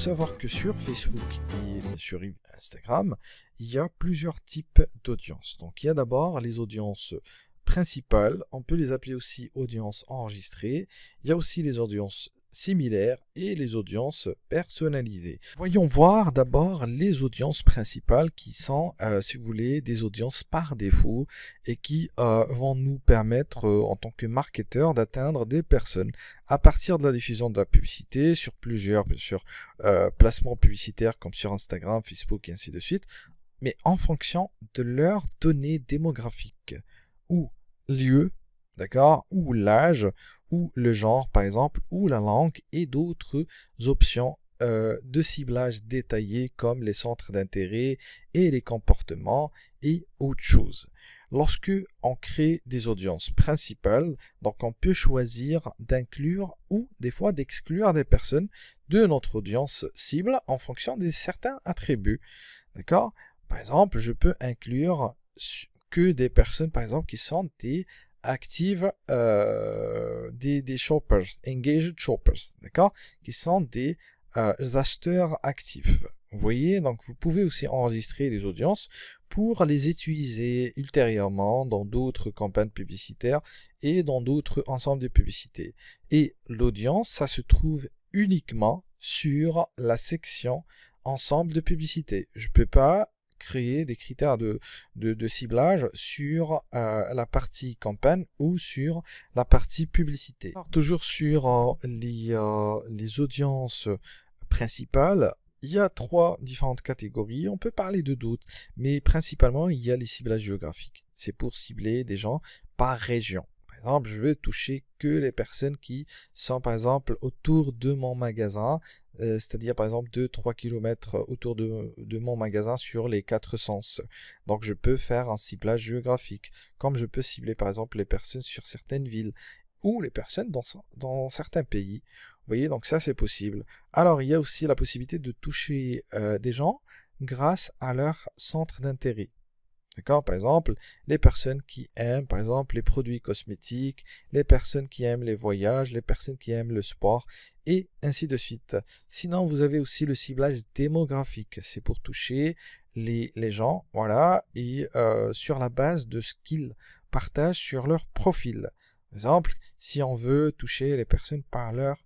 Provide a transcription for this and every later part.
savoir que sur Facebook et sur Instagram, il y a plusieurs types d'audiences. Donc il y a d'abord les audiences principales, on peut les appeler aussi audiences enregistrées. Il y a aussi les audiences similaires et les audiences personnalisées. Voyons voir d'abord les audiences principales qui sont, si vous voulez, des audiences par défaut et qui vont nous permettre, en tant que marketeurs, d'atteindre des personnes à partir de la diffusion de la publicité sur plusieurs, bien sûr, placements publicitaires comme sur Instagram, Facebook et ainsi de suite, mais en fonction de leurs données démographiques ou lieu, d'accord, ou l'âge, ou le genre par exemple, ou la langue et d'autres options de ciblage détaillées comme les centres d'intérêt et les comportements et autre chose. Lorsque on crée des audiences principales, donc on peut choisir d'inclure ou des fois d'exclure des personnes de notre audience cible en fonction de certains attributs, d'accord. Par exemple, je peux inclure que des personnes, par exemple, qui sont des actives, des shoppers, engaged shoppers, d'accord, qui sont des acheteurs actifs. Vous voyez, donc vous pouvez aussi enregistrer les audiences pour les utiliser ultérieurement dans d'autres campagnes publicitaires et dans d'autres ensembles de publicités. Et l'audience, ça se trouve uniquement sur la section ensemble de publicités. Je ne peux pas créer des critères de ciblage sur la partie campagne ou sur la partie publicité. Alors, toujours sur les audiences principales, il y a trois différentes catégories. On peut parler de d'autres, mais principalement, il y a les ciblages géographiques. C'est pour cibler des gens par région. Par exemple, je veux toucher que les personnes qui sont, par exemple, autour de mon magasin, c'est-à-dire, par exemple, 2-3 km autour de mon magasin sur les 4 sens. Donc, je peux faire un ciblage géographique, comme je peux cibler, par exemple, les personnes sur certaines villes ou les personnes dans certains pays. Vous voyez, donc ça, c'est possible. Alors, il y a aussi la possibilité de toucher des gens grâce à leur centre d'intérêt. D'accord? Par exemple, les personnes qui aiment, par exemple, les produits cosmétiques, les personnes qui aiment les voyages, les personnes qui aiment le sport, et ainsi de suite. Sinon, vous avez aussi le ciblage démographique. C'est pour toucher les gens, voilà, et sur la base de ce qu'ils partagent sur leur profil. Par exemple, si on veut toucher les personnes par leur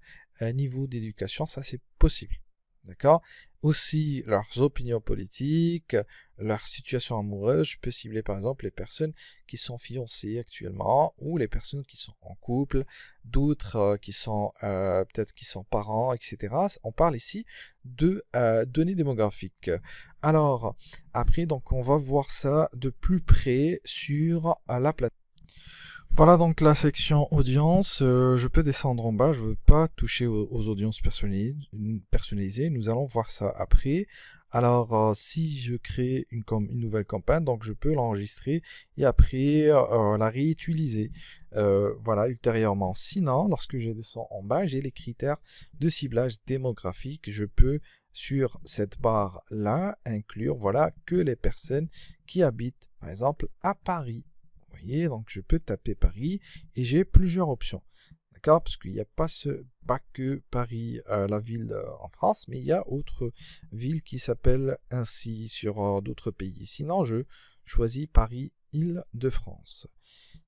niveau d'éducation, ça c'est possible. D'accord? Aussi leurs opinions politiques, leur situation amoureuse. Je peux cibler par exemple les personnes qui sont fiancées actuellement ou les personnes qui sont en couple, d'autres qui sont peut-être qui sont parents, etc. On parle ici de données démographiques. Alors après, donc on va voir ça de plus près sur la plateforme. Voilà donc la section audience, je peux descendre en bas, je ne veux pas toucher aux audiences personnalisées, nous allons voir ça après. Alors si je crée une nouvelle campagne, donc je peux l'enregistrer et après la réutiliser voilà, ultérieurement. Sinon, lorsque je descends en bas, j'ai les critères de ciblage démographique, je peux sur cette barre là inclure voilà, que les personnes qui habitent par exemple à Paris. Donc je peux taper Paris et j'ai plusieurs options, d'accord, parce qu'il n'y a pas que Paris, la ville en France, mais il y a autres villes qui s'appellent ainsi sur d'autres pays. Sinon, je choisis Paris, Île-de-France,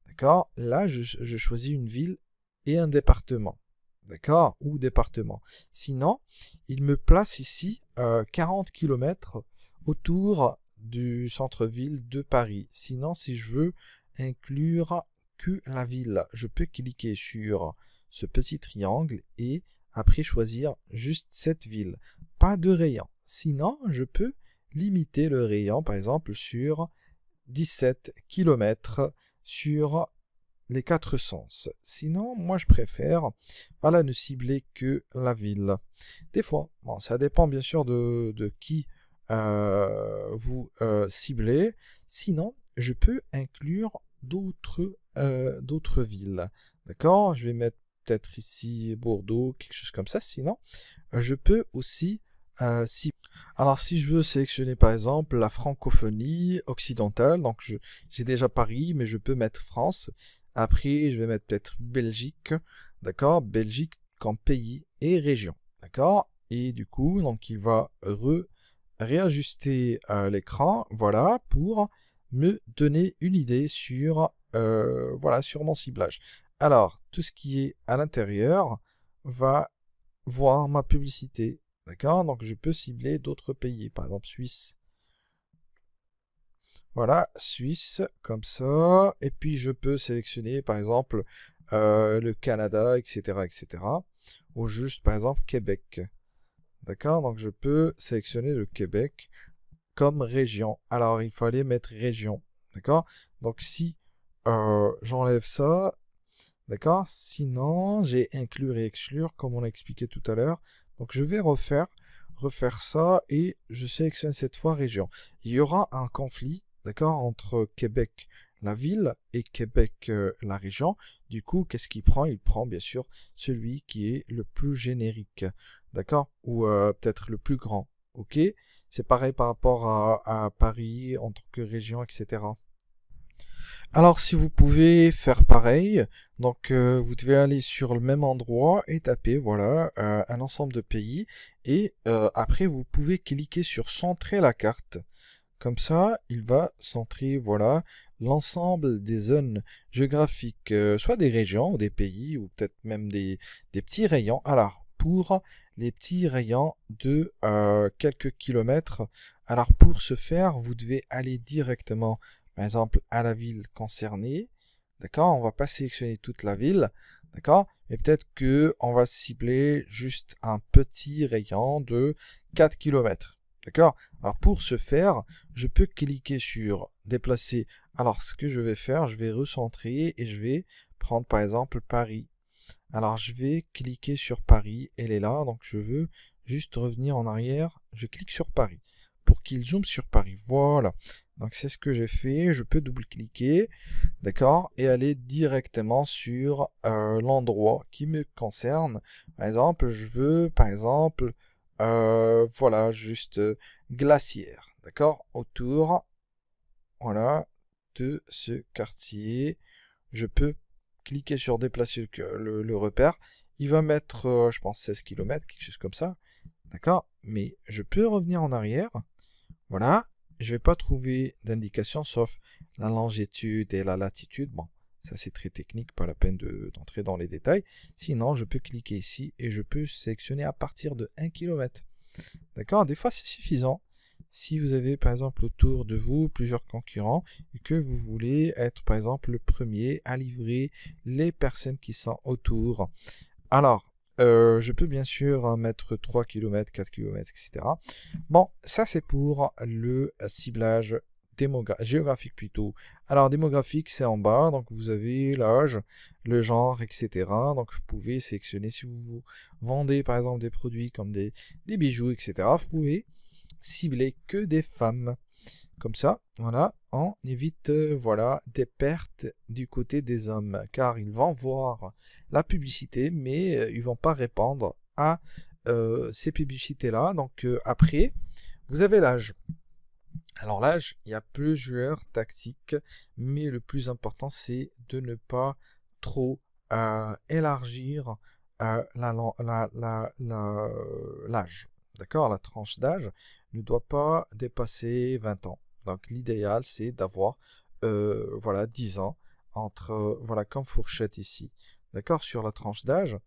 d'accord. Là, je choisis une ville et un département, d'accord, ou département. Sinon, il me place ici 40 km autour du centre-ville de Paris. Sinon, si je veux inclure que la ville, je peux cliquer sur ce petit triangle et après choisir juste cette ville, pas de rayon. Sinon, je peux limiter le rayon par exemple sur 17 km sur les 4 sens. Sinon, moi je préfère voilà, ne cibler que la ville. Des fois, bon, ça dépend bien sûr de qui vous ciblez. Sinon, je peux inclure d'autres villes. D'accord? Je vais mettre peut-être ici Bordeaux, quelque chose comme ça. Sinon, je peux aussi cibler. Alors, si je veux sélectionner par exemple la francophonie occidentale, donc j'ai déjà Paris, mais je peux mettre France. Après, je vais mettre peut-être Belgique. D'accord? Belgique comme pays et région. D'accord? Et du coup, donc il va réajuster l'écran, voilà, pour me donner une idée sur, voilà, sur mon ciblage. Alors, tout ce qui est à l'intérieur va voir ma publicité, d'accord? Donc, je peux cibler d'autres pays, par exemple Suisse. Voilà, Suisse, comme ça. Et puis, je peux sélectionner, par exemple, le Canada, etc., etc. Ou juste, par exemple, Québec. D'accord? Donc, je peux sélectionner le Québec comme région. Alors, il fallait mettre région. D'accord? Donc, si j'enlève ça, d'accord? Sinon, j'ai inclure et exclure, comme on a expliqué tout à l'heure. Donc, je vais refaire ça et je sélectionne cette fois région. Il y aura un conflit, d'accord, entre Québec, la ville, et Québec, la région. Du coup, qu'est-ce qu'il prend? Il prend bien sûr celui qui est le plus générique, d'accord? Ou peut-être le plus grand, ok? C'est pareil par rapport à Paris en tant que région, etc. Alors, si vous pouvez faire pareil, donc vous devez aller sur le même endroit et taper, voilà, un ensemble de pays. Et après, vous pouvez cliquer sur centrer la carte. Comme ça, il va centrer, voilà, l'ensemble des zones géographiques, soit des régions ou des pays, ou peut-être même des petits rayons. Alors, pour les petits rayons de quelques kilomètres, alors pour ce faire, vous devez aller directement, par exemple, à la ville concernée. D'accord? On va pas sélectionner toute la ville. D'accord? Et peut-être que on va cibler juste un petit rayon de 4 kilomètres. D'accord? Alors pour ce faire, je peux cliquer sur déplacer. Alors ce que je vais faire, je vais recentrer et je vais prendre par exemple Paris. Alors je vais cliquer sur Paris, elle est là, donc je veux juste revenir en arrière. Je clique sur Paris pour qu'il zoome sur Paris. Voilà. Donc c'est ce que j'ai fait. Je peux double-cliquer, d'accord, et aller directement sur l'endroit qui me concerne. Par exemple, je veux, par exemple, voilà, juste glaciaire, d'accord, autour, voilà, de ce quartier. Je peux cliquer sur déplacer le repère. Il va mettre, je pense, 16 km, quelque chose comme ça, d'accord, mais je peux revenir en arrière. Voilà, je ne vais pas trouver d'indication sauf la longitude et la latitude. Bon, ça c'est très technique, pas la peine d'entrer dans les détails. Sinon, je peux cliquer ici et je peux sélectionner à partir de 1 km. D'accord? Des fois, c'est suffisant. Si vous avez par exemple autour de vous plusieurs concurrents et que vous voulez être par exemple le premier à livrer les personnes qui sont autour. Alors, je peux bien sûr mettre 3 km, 4 km, etc. Bon, ça c'est pour le ciblage géographique plutôt. Alors, démographique, c'est en bas, donc vous avez l'âge, le genre, etc. Donc, vous pouvez sélectionner si vous vendez par exemple des produits comme des bijoux, etc. Vous pouvez cibler que des femmes. Comme ça, voilà, on évite voilà, des pertes du côté des hommes, car ils vont voir la publicité, mais ils vont pas répondre à ces publicités-là. Donc après, vous avez l'âge. Alors l'âge, il y a plusieurs tactiques, mais le plus important, c'est de ne pas trop élargir l'âge. D'accord? La tranche d'âge ne doit pas dépasser 20 ans. Donc l'idéal, c'est d'avoir voilà, 10 ans entre, voilà, comme fourchette ici. D'accord? Sur la tranche d'âge.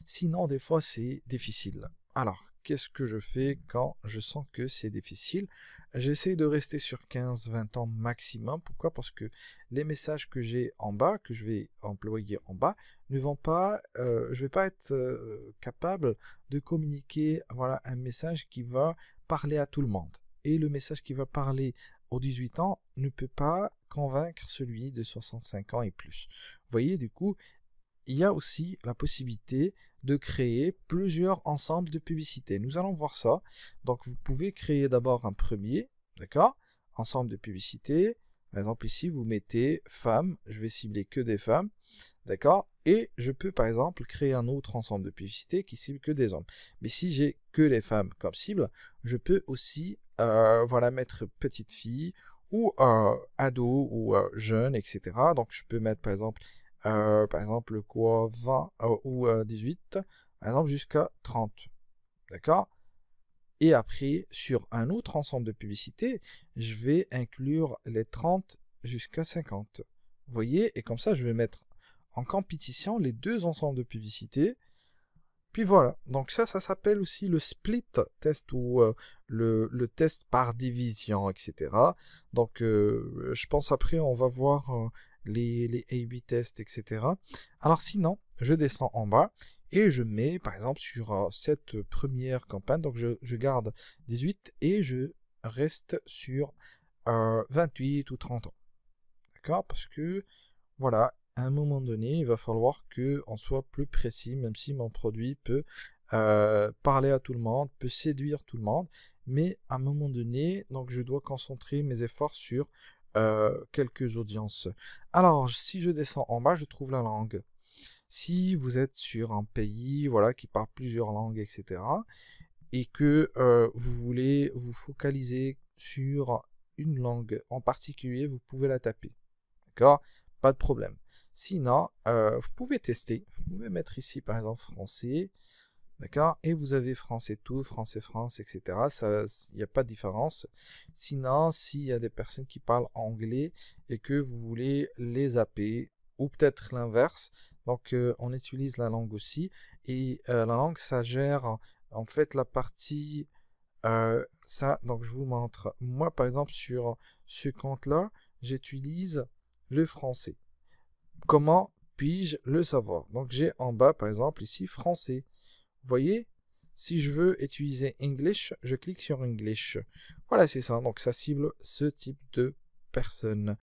Sinon, des fois, c'est difficile. Alors, qu'est-ce que je fais quand je sens que c'est difficile? J'essaie de rester sur 15-20 ans maximum. Pourquoi? Parce que les messages que j'ai en bas, que je vais employer en bas, ne vont pas, je vais pas être capable de communiquer, voilà, un message qui va parler à tout le monde. Et le message qui va parler aux 18 ans ne peut pas convaincre celui de 65 ans et plus. Vous voyez, du coup, il y a aussi la possibilité de créer plusieurs ensembles de publicités. Nous allons voir ça. Donc, vous pouvez créer d'abord un premier, d'accord, ensemble de publicités. Par exemple, ici, vous mettez femmes. Je vais cibler que des femmes, d'accord. Et je peux, par exemple, créer un autre ensemble de publicités qui cible que des hommes. Mais si j'ai que les femmes comme cible, je peux aussi, voilà, mettre petite fille ou ado ou jeune, etc. Donc, je peux mettre, par exemple, quoi, 20 ou 18, par exemple, jusqu'à 30. D'accord? Et après, sur un autre ensemble de publicités, je vais inclure les 30 jusqu'à 50. Vous voyez? Et comme ça, je vais mettre en compétition les deux ensembles de publicités. Puis voilà. Donc ça s'appelle aussi le split test ou le test par division, etc. Donc je pense après, on va voir les A/B tests, etc. Alors sinon, je descends en bas et je mets, par exemple, sur cette première campagne, donc je garde 18 et je reste sur 28 ou 30 ans. D'accord? Parce que, voilà, à un moment donné, il va falloir qu'on soit plus précis, même si mon produit peut parler à tout le monde, peut séduire tout le monde, mais à un moment donné, donc je dois concentrer mes efforts sur quelques audiences. Alors, si je descends en bas, je trouve la langue. Si vous êtes sur un pays, voilà, qui parle plusieurs langues, etc., et que vous voulez vous focaliser sur une langue en particulier, vous pouvez la taper. D'accord? Pas de problème. Sinon, vous pouvez tester. Vous pouvez mettre ici, par exemple, français. D'accord? Et vous avez français tout, français France, etc. Il n'y a pas de différence. Sinon, s'il y a des personnes qui parlent anglais et que vous voulez les zapper, ou peut-être l'inverse, donc on utilise la langue aussi. Et la langue, ça gère en fait la partie... ça, donc je vous montre. Moi, par exemple, sur ce compte-là, j'utilise le français. Comment puis-je le savoir? Donc j'ai en bas, par exemple, ici, français. Vous voyez, si je veux utiliser English, je clique sur English. Voilà, c'est ça. Donc ça cible ce type de personnes.